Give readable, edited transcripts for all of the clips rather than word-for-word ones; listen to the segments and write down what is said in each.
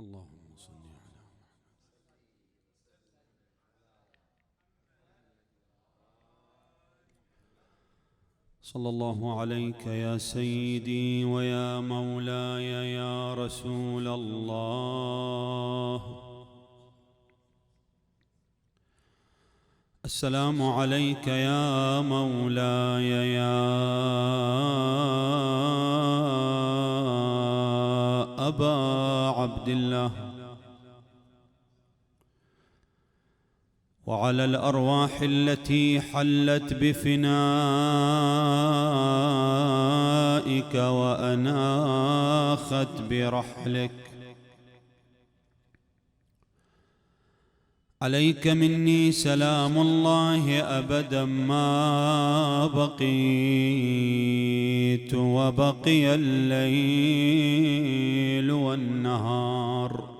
اللهم صل على صلى الله عليك يا سيدي ويا مولاي يا رسول الله. السلام عليك يا مولاي يا أبا عبد الله، وعلى الأرواح التي حلت بفنائك وأناخت برحلك. عليك مني سلام الله أبدا ما بقيت وبقي الليل والنهار.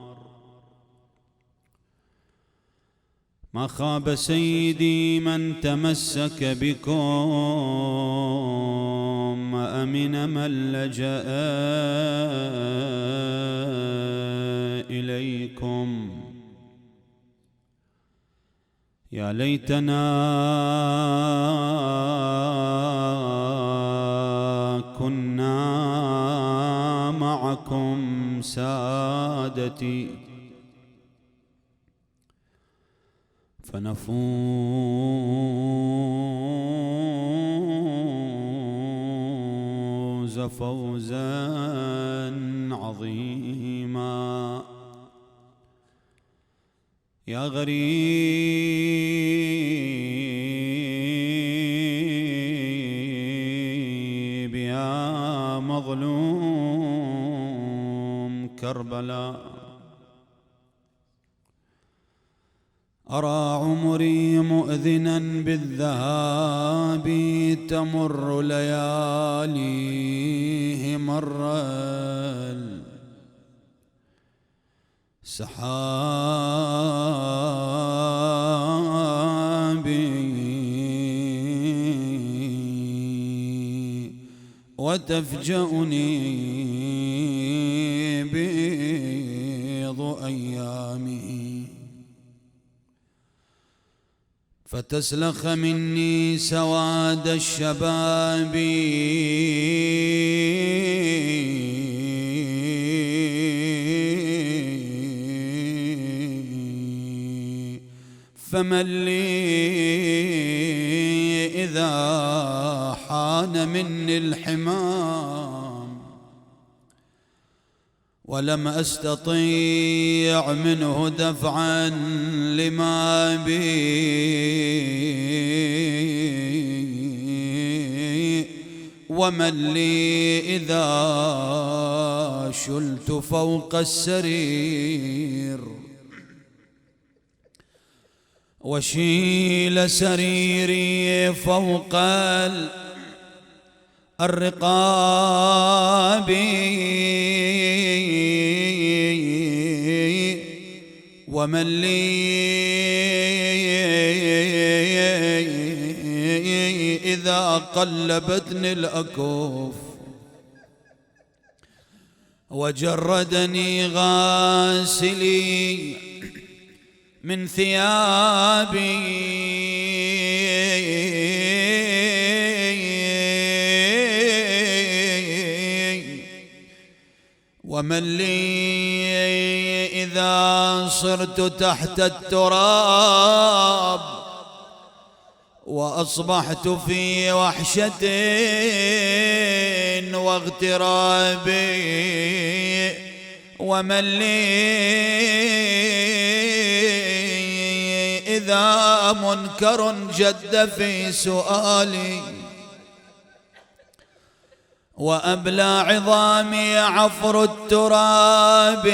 ما خاب سيدي من تمسك بكم، أمن من لجأ إليكم. يا ليتنا كنا معكم سادتي فنفوز فوزا عظيما. يا غريب يا مظلوم كربلاء، أرى عمري مؤذنا بالذهاب، تمر لياليه مر السحاب، وتفجأني بيض أيامه، فتسلخ مني سواد الشباب، فمن لي إذا حان مني الحمام، ولم أستطيع منه دفعا لما بي، ومن لي إذا شلت فوق السرير، وشيل سريري فوق الرقاب، ومن لي إذا قلبتني الأكف، وجردني غاسلي من ثيابي، ومن لي إذا صرت تحت التراب، وأصبحت في وحشة واغتراب، ومن لي إذا منكر جد في سؤالي، وأبلى عظامي عفر التراب،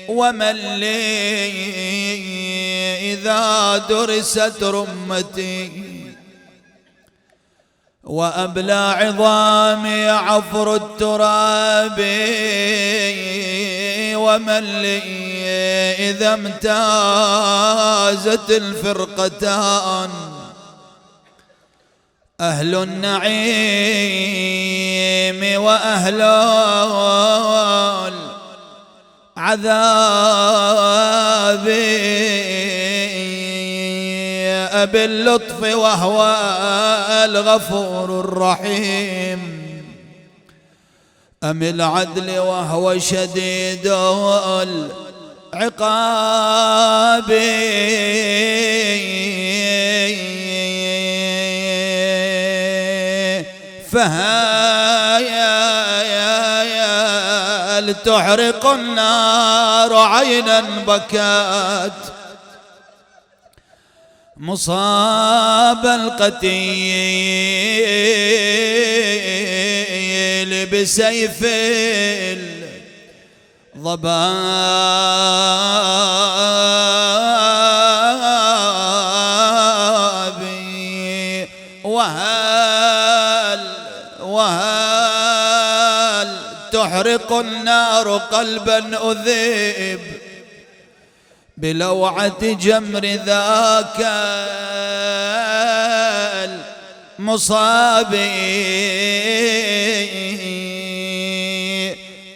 ومن لي إذا درست رمتي، وأبلى عظامي عفر التراب، ومن لي إذا امتازت الفرقتان، أهل النعيم وأهل العذاب أبي اللطف وهو الغفور الرحيم أم العدل وهو شديد العقاب فهايا تحرق النار عينا بكت مصاب القتيل بسيف الضباب وهل تحرق النار قلبا أذيب بلوعة جمر ذاك المصاب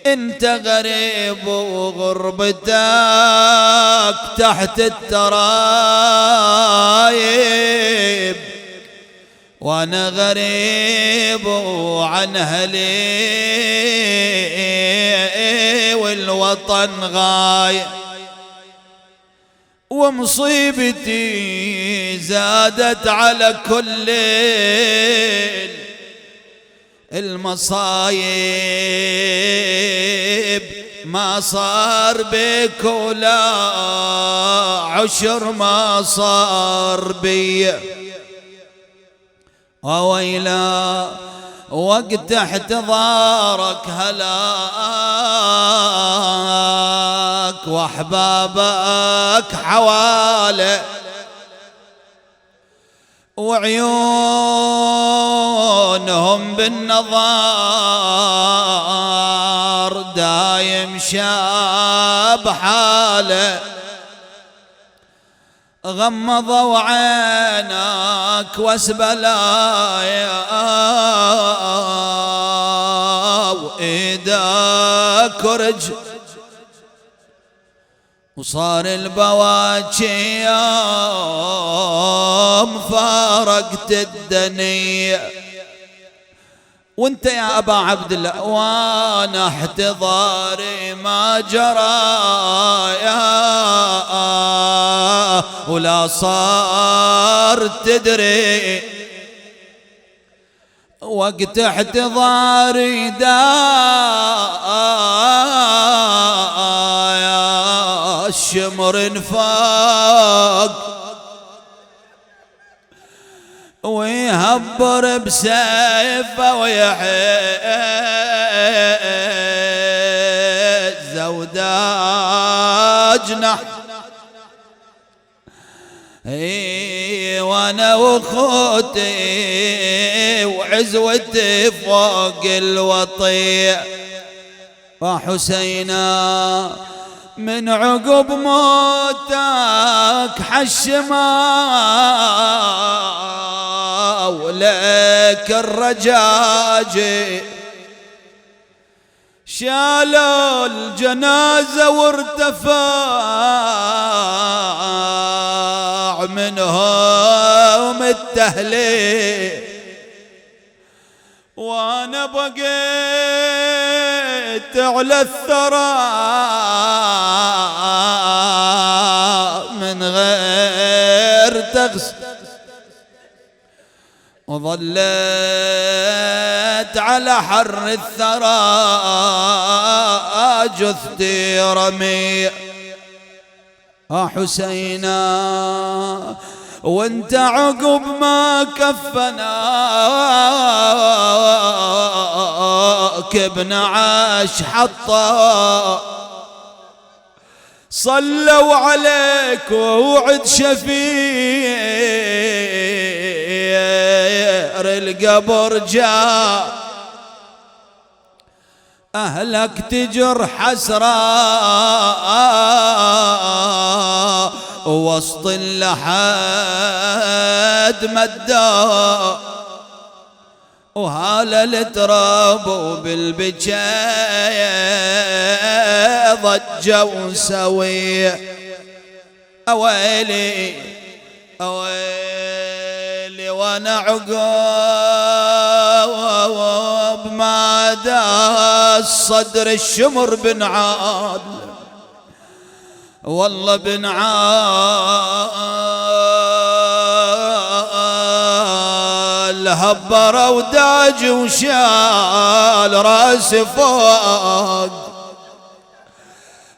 انت غريب وغربتك تحت الترايب وانا غريب عن اهلي والوطن غايب ومصيبتي زادت على كل المصايب ما صار بك ولا عشر ما صار بي وويلا وقت احتضارك هلاك واحبابك حواله وعيونهم بالنظار دايم شاب حاله غمضوا عينك واسبلايا وايدك رج وصار البواكي يوم فارقت الدنيا وانت يا ابا عبد الله وانا احتضاري ما جرى ولا صار تدري وقت احتضاري الشمر انفاق ويهبر بسيفه ويحز وداج نحت وانا واخوتي وعزوتي فوق الوطيع وحسينا من عقب موتك حشما ولك الرجاجي شالوا الجنازة وارتفع منهم التهليل وانا بقيت على الثرى من غير تغسل وظليت على حر الثرى جثتي رمي حسينا وانت عقب ما كفناك ابن عاش حطا صلوا عليك ووعد شفير القبر جاء أهلك تجر حسرة وسط اللحد مدى وهالل ترابوا بالبجاية ضجوا سوي. أويلي أويلي وانا عقاب ما داس صدر الشمر بن عاد، والله بن عال هبر وداج وشال راس فوق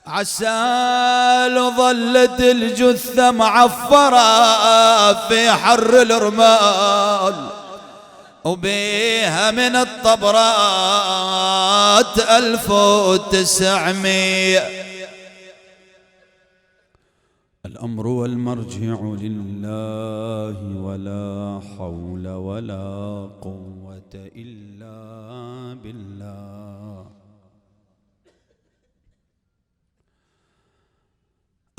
عسال، وظلت الجثة معفرة في حر الرمال، وبيها من الطبرات 1900. الأمر والمرجع لله ولا حول ولا قوة إلا بالله.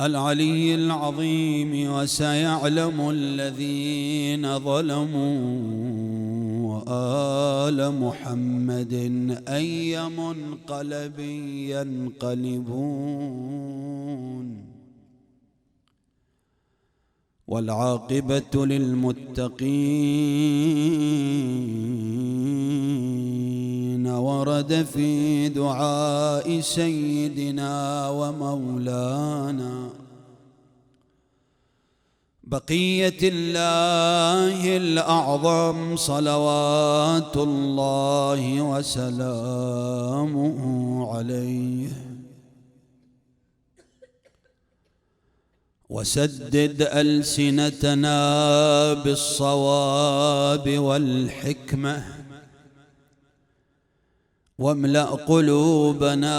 العلي العظيم. وسيعلم الذين ظلموا وآل محمد أي منقلب ينقلبون، والعاقبة للمتقين. ورد في دعاء سيدنا ومولانا بقية الله الأعظم صلوات الله وسلامه عليه: وسدد ألسنتنا بالصواب والحكمة، واملأ قلوبنا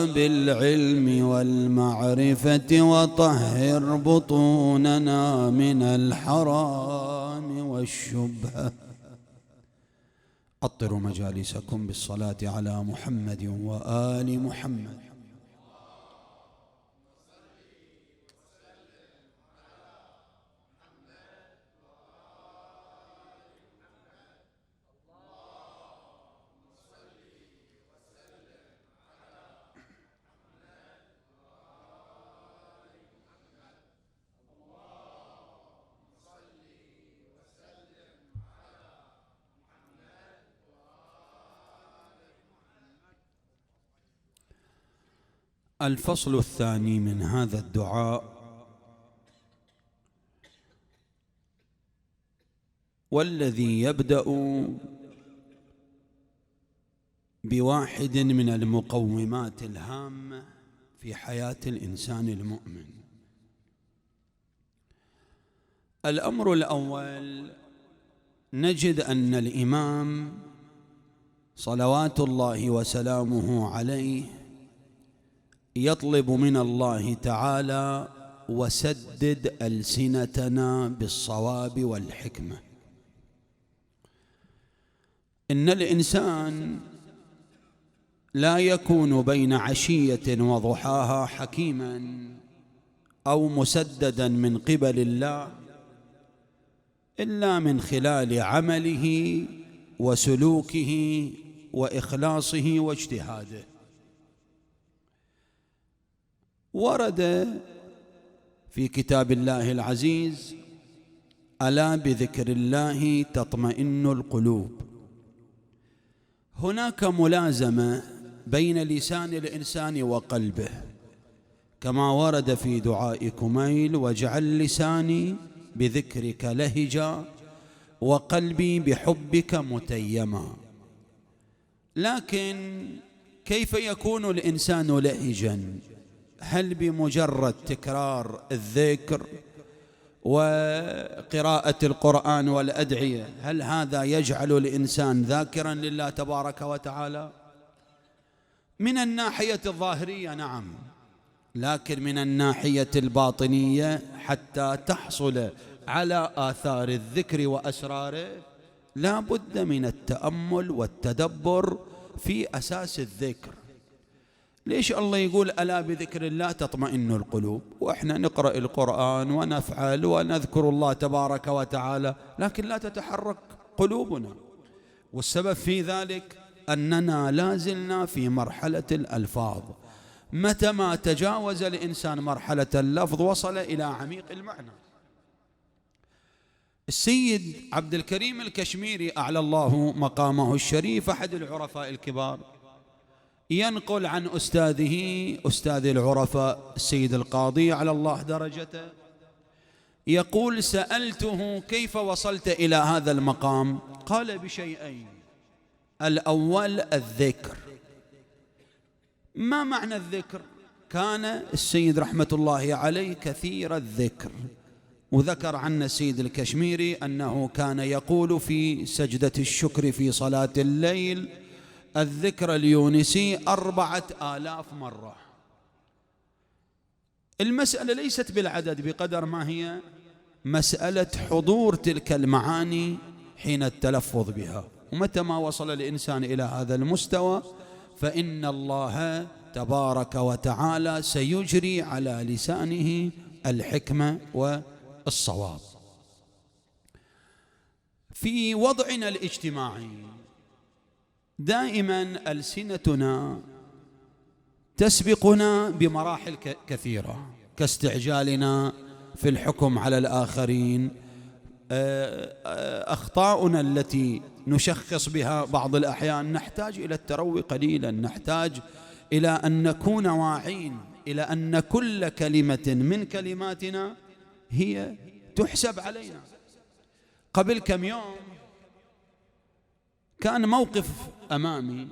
بالعلم والمعرفة، وطهر بطوننا من الحرام والشبهة. عطروا مجالسكم بالصلاة على محمد وآل محمد. الفصل الثاني من هذا الدعاء، والذي يبدأ بواحد من المقومات الهامة في حياة الإنسان المؤمن. الأمر الأول، نجد أن الإمام صلوات الله وسلامه عليه يطلب من الله تعالى: وسدد ألسنتنا بالصواب والحكمة. إن الإنسان لا يكون بين عشية وضحاها حكيما أو مسددا من قبل الله إلا من خلال عمله وسلوكه وإخلاصه واجتهاده. ورد في كتاب الله العزيز: ألا بذكر الله تطمئن القلوب. هناك ملازمة بين لسان الإنسان وقلبه، كما ورد في دعاء كميل: واجعل لساني بذكرك لهجا وقلبي بحبك متيما. لكن كيف يكون الإنسان لهجا؟ هل بمجرد تكرار الذكر وقراءة القرآن والأدعية هل هذا يجعل الإنسان ذاكرا لله تبارك وتعالى؟ من الناحية الظاهرية نعم، لكن من الناحية الباطنية حتى تحصل على آثار الذكر وأسراره لا بد من التأمل والتدبر في أساس الذكر. ليش الله يقول ألا بذكر الله تطمئن القلوب، وإحنا نقرأ القرآن ونفعل ونذكر الله تبارك وتعالى لكن لا تتحرك قلوبنا؟ والسبب في ذلك أننا لازلنا في مرحلة الألفاظ. متى ما تجاوز الإنسان مرحلة اللفظ وصل إلى عميق المعنى. السيد عبد الكريم الكشميري أعلى الله مقامه الشريف أحد العرفاء الكبار ينقل عن أستاذه أستاذ العرفاء السيد القاضي على الله درجته، يقول: سألته كيف وصلت إلى هذا المقام؟ قال: بشيئين، الأول الذكر. ما معنى الذكر؟ كان السيد رحمة الله عليه كثير الذكر، وذكر عن السيد الكشميري أنه كان يقول في سجدة الشكر في صلاة الليل الذكر اليونسي 4000 مرة. المسألة ليست بالعدد بقدر ما هي مسألة حضور تلك المعاني حين التلفظ بها. ومتى ما وصل الإنسان إلى هذا المستوى فإن الله تبارك وتعالى سيجري على لسانه الحكمة والصواب. في وضعنا الاجتماعي دائما ألسنتنا تسبقنا بمراحل كثيرة، كاستعجالنا في الحكم على الآخرين، أخطاؤنا التي نشخص بها بعض الأحيان نحتاج إلى التروي قليلا، نحتاج إلى أن نكون واعين إلى أن كل كلمة من كلماتنا هي تحسب علينا. قبل كم يوم كان موقف أمامي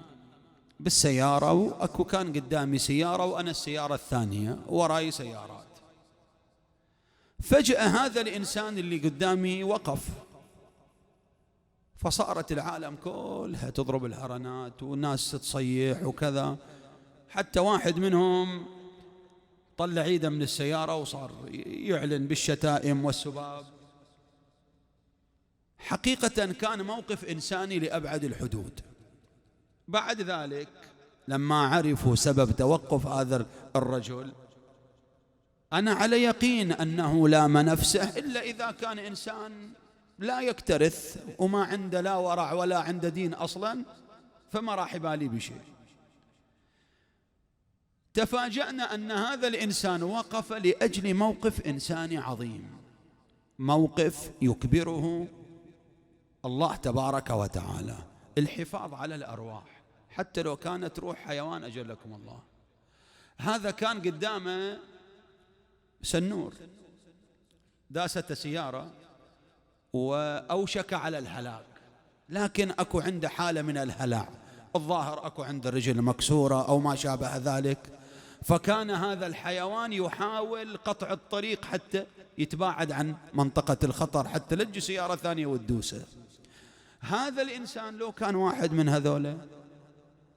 بالسيارة، وأكو كان قدامي سيارة وأنا السيارة الثانية وراي سيارات. فجأة هذا الإنسان اللي قدامي وقف، فصارت العالم كلها تضرب الهرنات والناس تصيح وكذا، حتى واحد منهم طلع ايده من السيارة وصار يعلن بالشتائم والسباب. حقيقة كان موقف إنساني لأبعد الحدود. بعد ذلك لما عرفوا سبب توقف هذا الرجل، أنا على يقين أنه لام نفسه، إلا إذا كان إنسان لا يكترث وما عنده لا ورع ولا عنده دين أصلا، فما راح يبالي بشيء. تفاجأنا أن هذا الإنسان وقف لأجل موقف إنساني عظيم، موقف يكبره الله تبارك وتعالى، الحفاظ على الأرواح حتى لو كانت روح حيوان أجلكم الله. هذا كان قدامه سنور داسته سيارة وأوشك على الهلاك، لكن أكو عنده حالة من الهلع، الظاهر أكو عنده رجل مكسورة أو ما شابه ذلك، فكان هذا الحيوان يحاول قطع الطريق حتى يتباعد عن منطقة الخطر حتى لا تجي سيارة ثانية وتدوسه. هذا الإنسان لو كان واحد من هذولا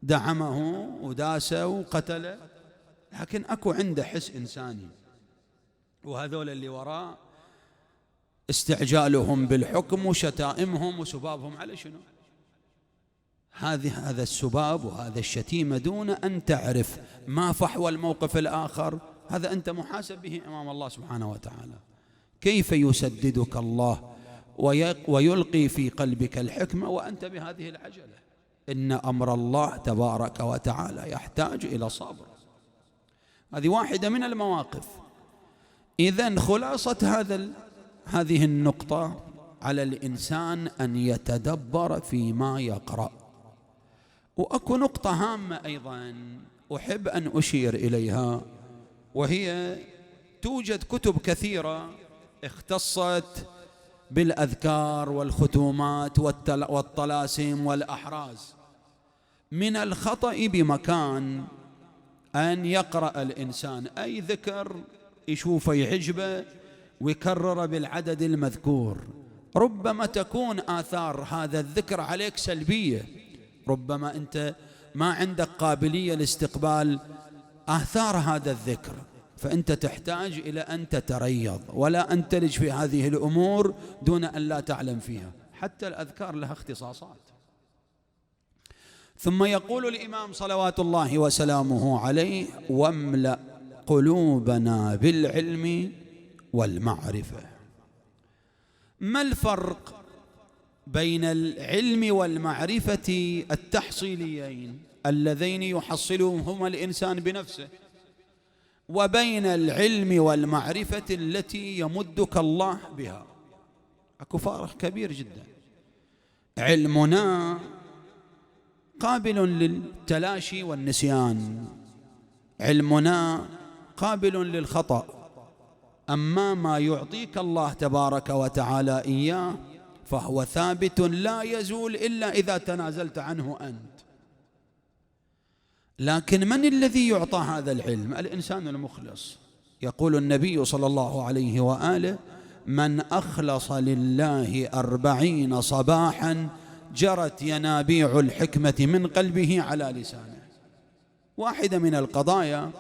دعمه وداسه وقتله، لكن أكو عنده حس إنساني. وهذول اللي وراء استعجالهم بالحكم وشتائمهم وسبابهم على شنو؟ هذا السباب وهذا الشتيمة دون أن تعرف ما فحوى الموقف الآخر، هذا أنت محاسب به أمام الله سبحانه وتعالى. كيف يسددك الله ويلقي في قلبك الحكمة وأنت بهذه العجلة؟ إن أمر الله تبارك وتعالى يحتاج إلى صبر. هذه واحدة من المواقف. إذن خلاصة هذه النقطة، على الإنسان أن يتدبر فيما يقرأ. وأكو نقطة هامة أيضا أحب أن أشير إليها، وهي توجد كتب كثيرة اختصت بالأذكار والختومات والطلاسم والأحراز. من الخطأ بمكان أن يقرأ الإنسان أي ذكر يشوفه يعجبه ويكرر بالعدد المذكور، ربما تكون آثار هذا الذكر عليك سلبية، ربما أنت ما عندك قابلية لاستقبال آثار هذا الذكر، فأنت تحتاج إلى أن تتريض ولا أن تلج في هذه الأمور دون أن لا تعلم فيها. حتى الأذكار لها اختصاصات. ثم يقول الإمام صلوات الله وسلامه عليه: واملأ قلوبنا بالعلم والمعرفة. ما الفرق بين العلم والمعرفة التحصيليين اللذين يحصلهما الإنسان بنفسه، وبين العلم والمعرفة التي يمدك الله بها. أكو فارق كبير جدا. علمنا قابل للتلاشي والنسيان، علمنا قابل للخطأ، أما ما يعطيك الله تبارك وتعالى إياه فهو ثابت لا يزول إلا إذا تنازلت عنه أنت. لكن من الذي يعطى هذا العلم؟ الإنسان المخلص. يقول النبي صلى الله عليه وآله: من أخلص لله 40 صباحا جرت ينابيع الحكمة من قلبه على لسانه. واحدة من القضايا،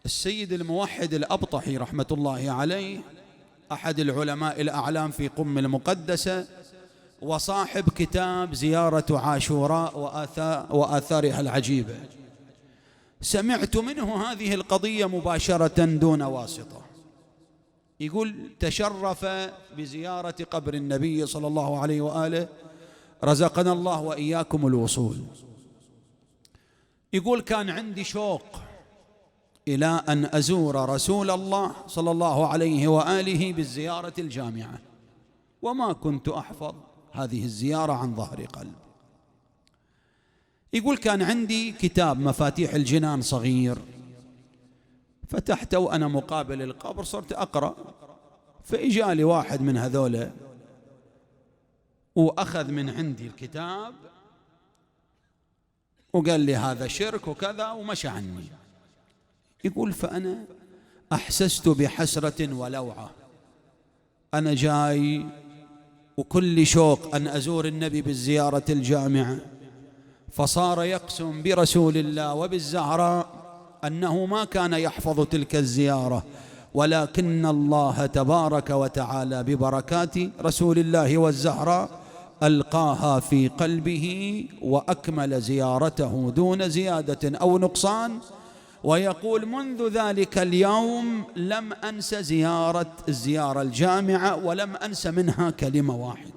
السيد الموحد الأبطحي رحمة الله عليه، أحد العلماء الأعلام في قم المقدسة، وصاحب كتاب زيارة عاشوراء وآثارها العجيبة، سمعت منه هذه القضية مباشرة دون واسطة. يقول: تشرف بزيارة قبر النبي صلى الله عليه وآله، رزقنا الله وإياكم الوصول. يقول: كان عندي شوق إلى أن أزور رسول الله صلى الله عليه وآله بالزيارة الجامعة، وما كنت أحفظ هذه الزيارة عن ظهر قلب. يقول: كان عندي كتاب مفاتيح الجنان صغير، فتحته وأنا مقابل القبر، صرت أقرأ، فإجالي واحد من هذولا وأخذ من عندي الكتاب وقال لي هذا شرك وكذا ومشى عني. يقول: فأنا أحسست بحسرة ولوعة، أنا جاي وكل شوق أن أزور النبي بالزيارة الجامعة، فصار يقسم برسول الله وبالزهراء أنه ما كان يحفظ تلك الزيارة، ولكن الله تبارك وتعالى ببركات رسول الله والزهراء ألقاها في قلبه وأكمل زيارته دون زيادة أو نقصان. ويقول: منذ ذلك اليوم لم أنس الزيارة الجامعة، ولم أنس منها كلمة واحدة.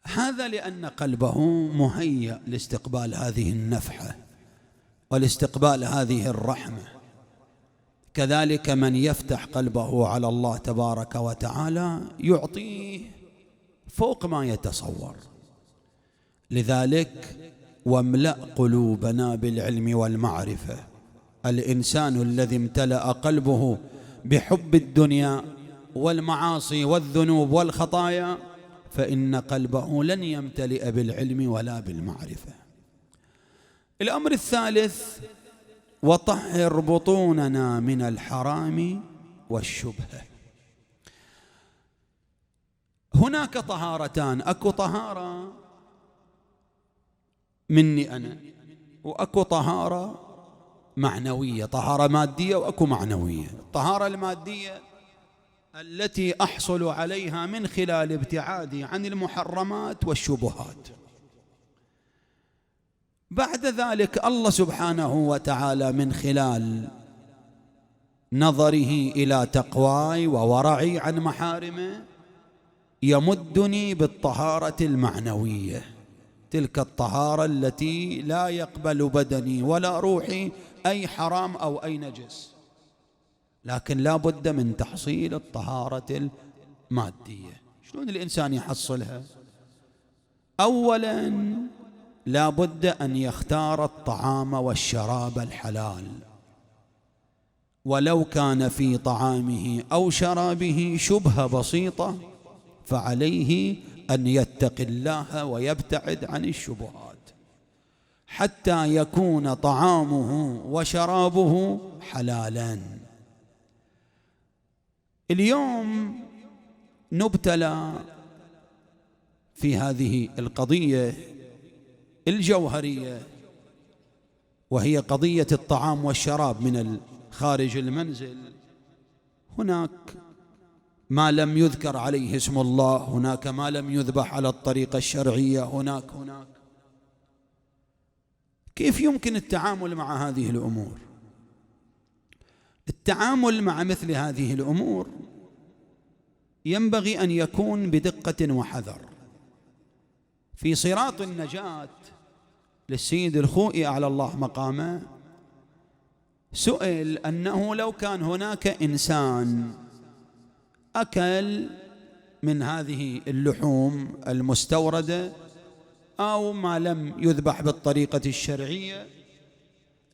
هذا لأن قلبه مهيأ لاستقبال هذه النفحة ولاستقبال هذه الرحمة. كذلك من يفتح قلبه على الله تبارك وتعالى يعطيه فوق ما يتصور. لذلك: واملأ قلوبنا بالعلم والمعرفة. الإنسان الذي امتلأ قلبه بحب الدنيا والمعاصي والذنوب والخطايا فإن قلبه لن يمتلئ بالعلم ولا بالمعرفة. الأمر الثالث: وطهر بطوننا من الحرام والشبهة. هناك طهارتان، أكو طهارة مني أنا، وأكو طهارة معنوية، طهارة مادية وأكو معنوية. الطهارة المادية التي أحصل عليها من خلال ابتعادي عن المحرمات والشبهات. بعد ذلك الله سبحانه وتعالى من خلال نظره إلى تقواي وورعي عن محارمه يمدني بالطهارة المعنوية، تلك الطهارة التي لا يقبل بدني ولا روحي أي حرام أو أي نجس، لكن لا بد من تحصيل الطهارة المادية. شلون الإنسان يحصلها؟ أولاً لا بد أن يختار الطعام والشراب الحلال، ولو كان في طعامه أو شرابه شبهة بسيطة فعليه أن يتقي الله ويبتعد عن الشبهات حتى يكون طعامه وشرابه حلالاً. اليوم نبتلى في هذه القضية الجوهرية، وهي قضية الطعام والشراب من خارج المنزل. هناك ما لم يذكر عليه اسم الله، هناك ما لم يذبح على الطريقة الشرعية، هناك كيف يمكن التعامل مع هذه الأمور؟ التعامل مع مثل هذه الأمور ينبغي أن يكون بدقة وحذر. في صراط النجاة للسيد الخوئي على الله مقامه سئل أنه لو كان هناك إنسان أكل من هذه اللحوم المستوردة أو ما لم يذبح بالطريقة الشرعية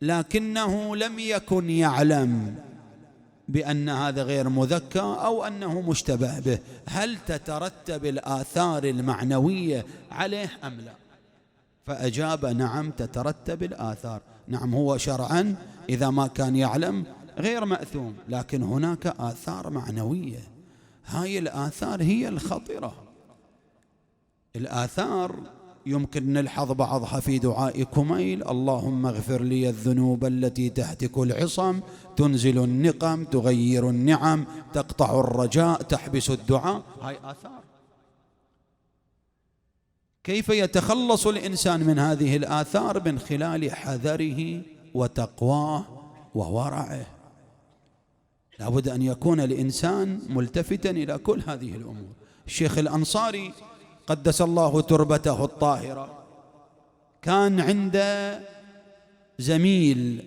لكنه لم يكن يعلم بأن هذا غير مذكى أو أنه مشتبه به، هل تترتب الآثار المعنوية عليه أم لا؟ فأجاب نعم تترتب الآثار. نعم هو شرعا إذا ما كان يعلم غير مأثوم، لكن هناك آثار معنوية، هاي الآثار هي الخطرة. الآثار يمكن نلحظ بعضها في دعاء كميل: اللهم اغفر لي الذنوب التي تهتك العصم، تنزل النقم، تغير النعم، تقطع الرجاء، تحبس الدعاء. هاي آثار. كيف يتخلص الإنسان من هذه الآثار؟ من خلال حذره وتقواه وورعه. لابد أن يكون الإنسان ملتفتا إلى كل هذه الأمور. الشيخ الأنصاري قدس الله تربته الطاهرة كان عنده زميل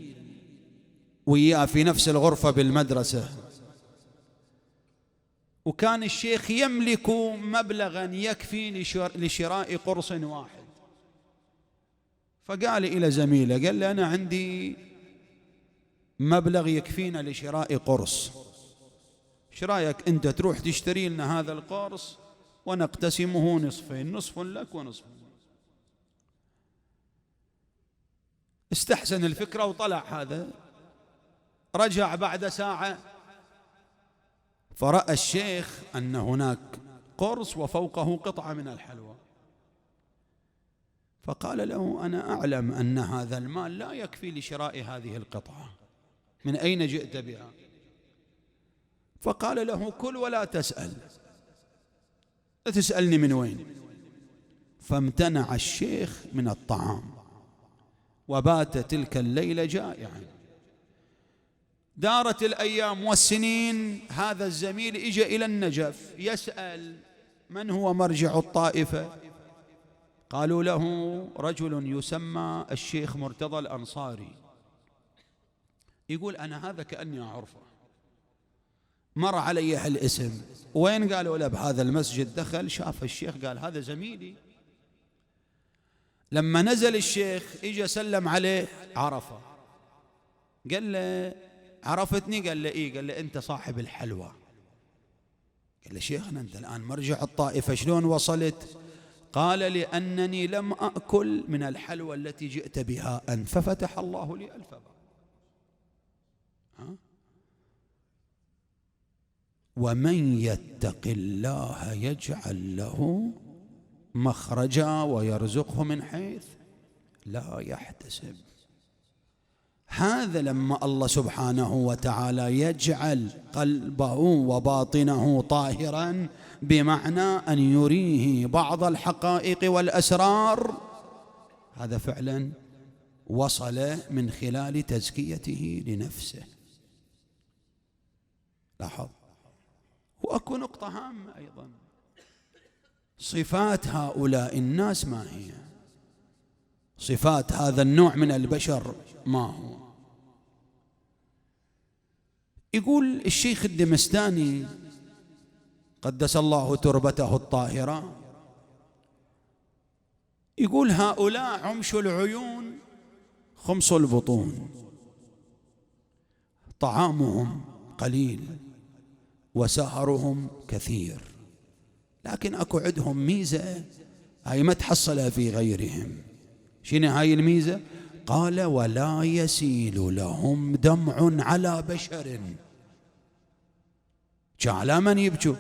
وياه في نفس الغرفة بالمدرسة، وكان الشيخ يملك مبلغا يكفي لشراء قرص واحد، فقال إلى زميله، قال له أنا عندي مبلغ يكفينا لشراء قرص، ايش رايك أنت تروح تشتري لنا هذا القرص ونقتسمه نصفين، نصف لك ونصف. استحسن الفكرة وطلع هذا. رجع بعد ساعة فرأى الشيخ أن هناك قرص وفوقه قطعة من الحلوى، فقال له أنا أعلم أن هذا المال لا يكفي لشراء هذه القطعة، من أين جئت بها؟ فقال له كل ولا تسأل، لا تسألني من وين. فامتنع الشيخ من الطعام وبات تلك الليلة جائعا. دارت الأيام والسنين، هذا الزميل إجا إلى النجف يسأل من هو مرجع الطائفة، قالوا له رجل يسمى الشيخ مرتضى الأنصاري. يقول أنا هذا كأني أعرفه، مر علي هالاسم. وين؟ قالوا له بهذا المسجد. دخل شاف الشيخ قال هذا زميلي. لما نزل الشيخ إجا سلم عليه عرفه، قال له عرفتني؟ قال له إيه. قال له أنت صاحب الحلوى. قال له شيخنا أنت الآن مرجع الطائفة، شلون وصلت؟ قال لأنني لم أأكل من الحلوى التي جئت بها أنت، ففتح الله لي 1000 باب. ومن يتق الله يجعل له مخرجا ويرزقه من حيث لا يحتسب. هذا لما الله سبحانه وتعالى يجعل قلبه وباطنه طاهرا، بمعنى أن يريه بعض الحقائق والأسرار، هذا فعلا وصل من خلال تزكيته لنفسه. لاحظ. وأكو نقطة هامة أيضا، صفات هؤلاء الناس ما هي؟ صفات هذا النوع من البشر ما هو؟ يقول الشيخ الدمستاني قدس الله تربته الطاهرة، يقول هؤلاء عمش العيون خمص البطون، طعامهم قليل وسهرهم كثير، لكن أكو عندهم ميزة هاي ما تحصلها في غيرهم. شنو هاي الميزة؟ قال ولا يسيل لهم دمع على بشر، على من يبكوا؟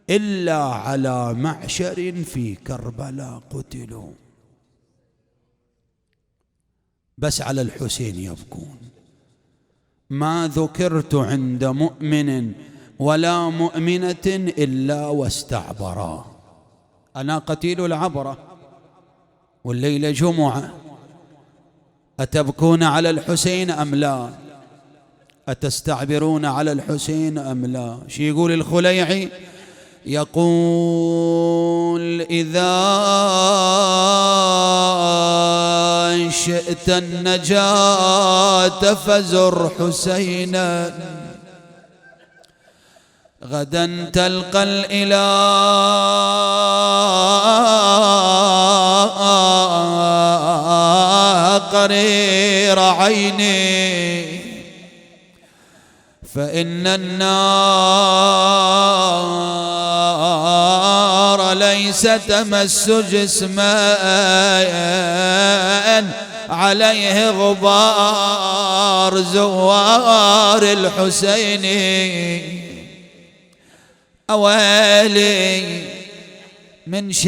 إلا على معشر في كربلاء قتلوا، بس على الحسين يبكون. ما ذكرت عند مؤمن ولا مؤمنة إلا واستعبرا. أنا قتيل العبرة والليلة جمعة، أتبكون على الحسين أم لا؟ أتستعبرون على الحسين أم لا؟ شي يقول الخليعي؟ يقول إذا شئت النجاة فزر حسينا غدا تلقى الإله قرير عيني فإن النار ليس تمس جسما عليه غبار زوار الحسين أويلي من شافت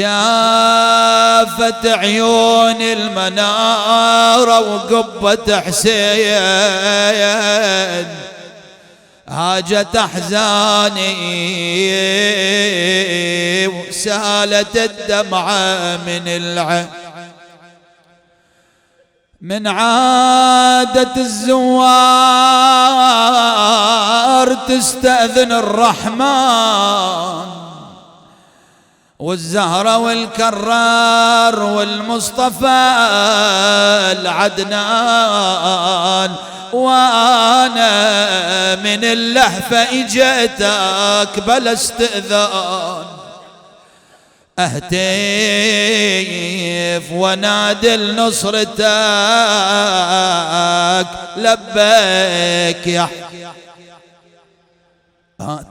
عيون المنارة وقبة حسين هاجت أحزاني وسالت الدمعة من العين من عادة الزوار تستأذن الرحمن والزهرة والكرار والمصطفى العدنان وانا من اللهفة اجيتك بلا استئذان اهتف ونادي لنصرتك لبيك يا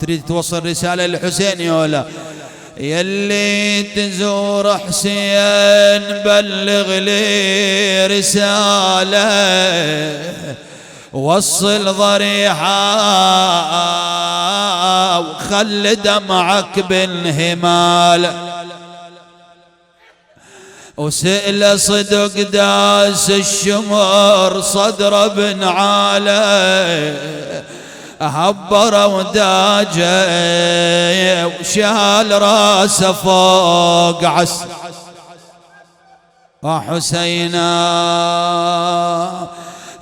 تريد توصل رسالة للحسين يا ولا؟ يلي تزور حسين بلغ لي رسالة وصل ضريحة وخل دمعك بالهمال وسئل صدق داس الشمر صدر بن عالي هبر وداجه وشال راسه فوق عس حسينا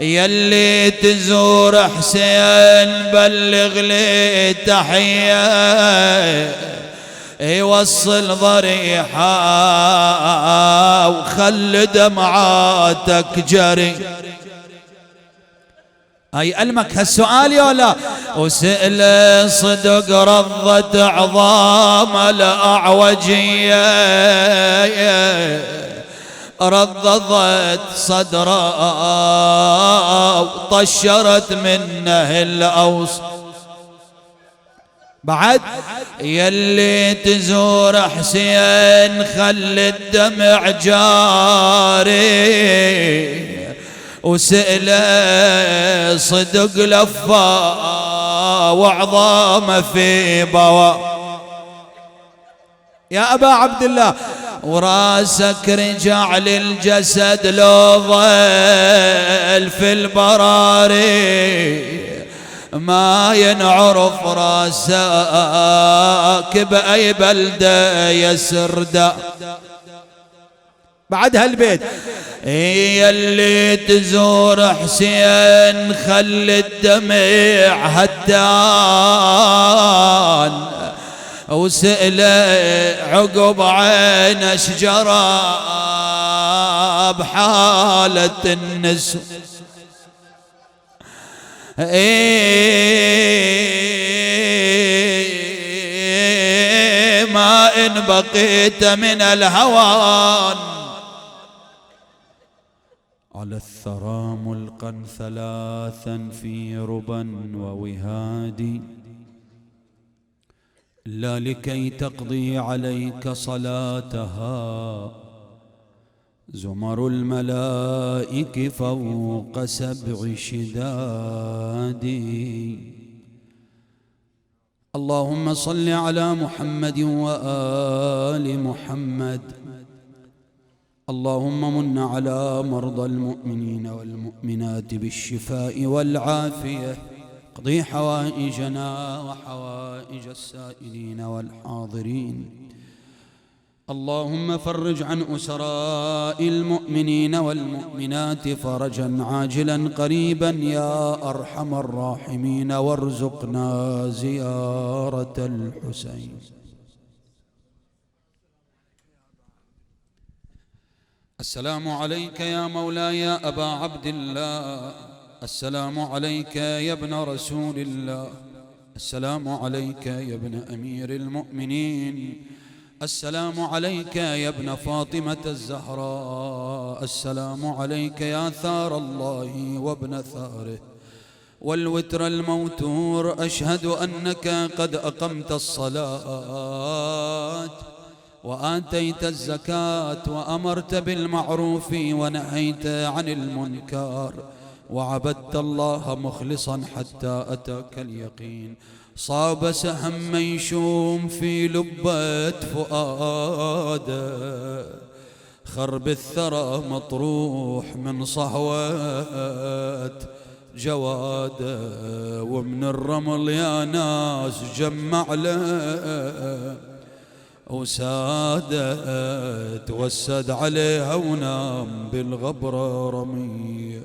يلي تزور حسين بلغ لي تحية يوصل ضريحة وخل دمعاتك جري. هاي ألمك هالسؤال يا لا؟ وسئل صدق رضت عظام الأعوجية رضضت صدره وطشرت منه الأوس. بعد يلي تزور حسين خل الدمع جاري وسئله صدق لفا وعظام في بوا. يا أبا عبد الله وراسك رجع للجسد لو ظل في البراري ما ينعرف راسك بأي بلدة يسرد. بعد هالبيت يلي تزور حسين خل الدمع هدان وسئله عقب عين شجرة بحالة النسو. ما إن بقيت من الهوان على الثرى ملقا ثلاثا في ربا ووهاد لا لكي تقضي عليك صلاتها زمر الملائك فوق 7 شداد. اللهم صل على محمد وآل محمد. اللهم من على مرضى المؤمنين والمؤمنات بالشفاء والعافية اقضي حوائجنا وحوائج السائلين والحاضرين اللهم فرج عن أسراء المؤمنين والمؤمنات فرجا عاجلا قريبا يا أرحم الراحمين، وارزقنا زيارة الحسين. السلام عليك يا مولاي يا أبا عبد الله، السلام عليك يا ابن رسول الله، السلام عليك يا ابن أمير المؤمنين، السلام عليك يا ابن فاطمة الزهراء، السلام عليك يا ثار الله وابن ثاره والوتر الموتور. أشهد أنك قد أقمت الصلاة وآتيت الزكاة وأمرت بالمعروف ونهيت عن المنكر وعبدت الله مخلصا حتى أتاك اليقين. صاب سهم ميشوم في لبة فؤاده، خرب الثرى مطروح من صهوة جواده، ومن الرمل يا ناس جمع له وسادة توسد عليها ونام بالغبرة رمية.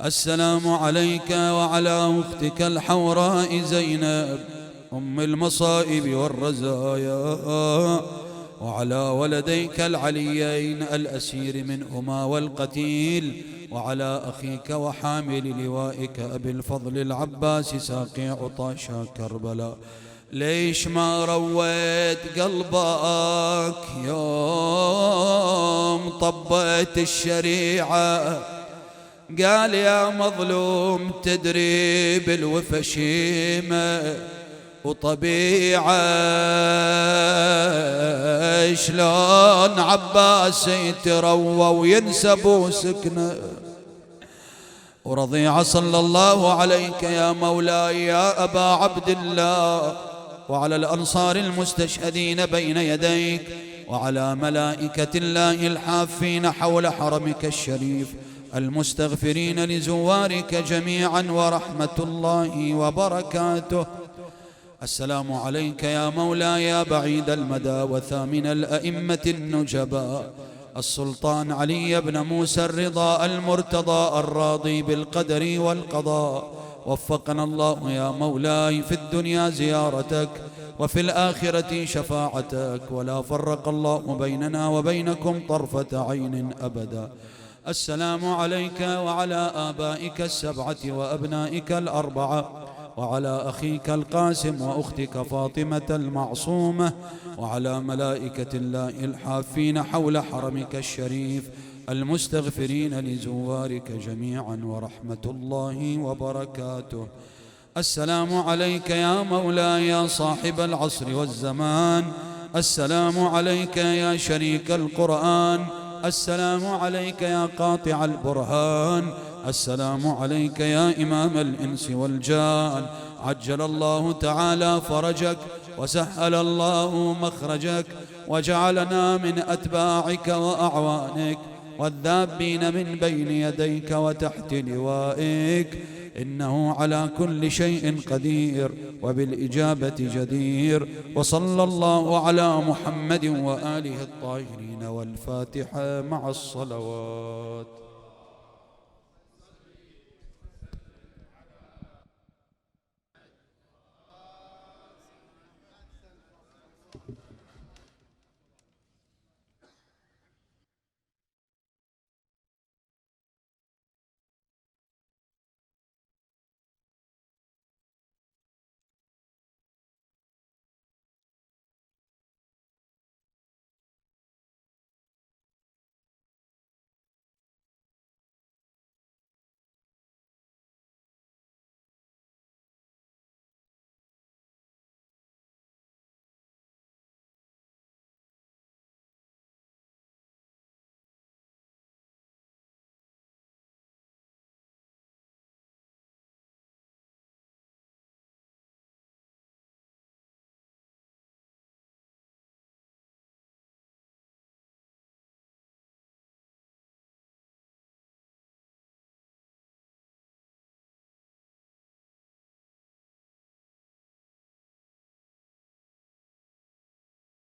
السلام عليك وعلى أختك الحوراء زينب أم المصائب والرزايا، وعلى ولديك العليين الأسير منهما والقتيل، وعلى أخيك وحامل لوائك أبي الفضل العباس ساقي عطاشا كربلاء. ليش ما رويت قلبك يوم طبيت الشريعة؟ قال يا مظلوم تدري بالوفا شيمة وطبيعة، شلون عباس يتروى وينسب سكنه ورضيعة. صلى الله عليك يا مولاي يا أبا عبد الله، وعلى الأنصار المستشهدين بين يديك، وعلى ملائكة الله الحافين حول حرمك الشريف المستغفرين لزوارك جميعا ورحمة الله وبركاته. السلام عليك يا مولاي يا بعيد المدى وثامن الأئمة النجباء، السلطان علي بن موسى الرضا المرتضى الراضي بالقدر والقضاء. وفقنا الله يا مولاي في الدنيا زيارتك وفي الآخرة شفاعتك، ولا فرق الله بيننا وبينكم طرفة عين أبدا. السلام عليك وعلى آبائك السبعة وأبنائك الأربعة، وعلى أخيك القاسم وأختك فاطمة المعصومة، وعلى ملائكة الله الحافين حول حرمك الشريف المستغفرين لزوارك جميعا ورحمة الله وبركاته. السلام عليك يا مولاي يا صاحب العصر والزمان، السلام عليك يا شريك القرآن، السلام عليك يا قاطع البرهان، السلام عليك يا إمام الإنس والجان. عجل الله تعالى فرجك وسهل الله مخرجك، وجعلنا من أتباعك وأعوانك والذابين من بين يديك وتحت لوائك، إنه على كل شيء قدير وبالإجابة جدير. وصلى الله على محمد وآله الطاهرين والفاتحة مع الصلوات.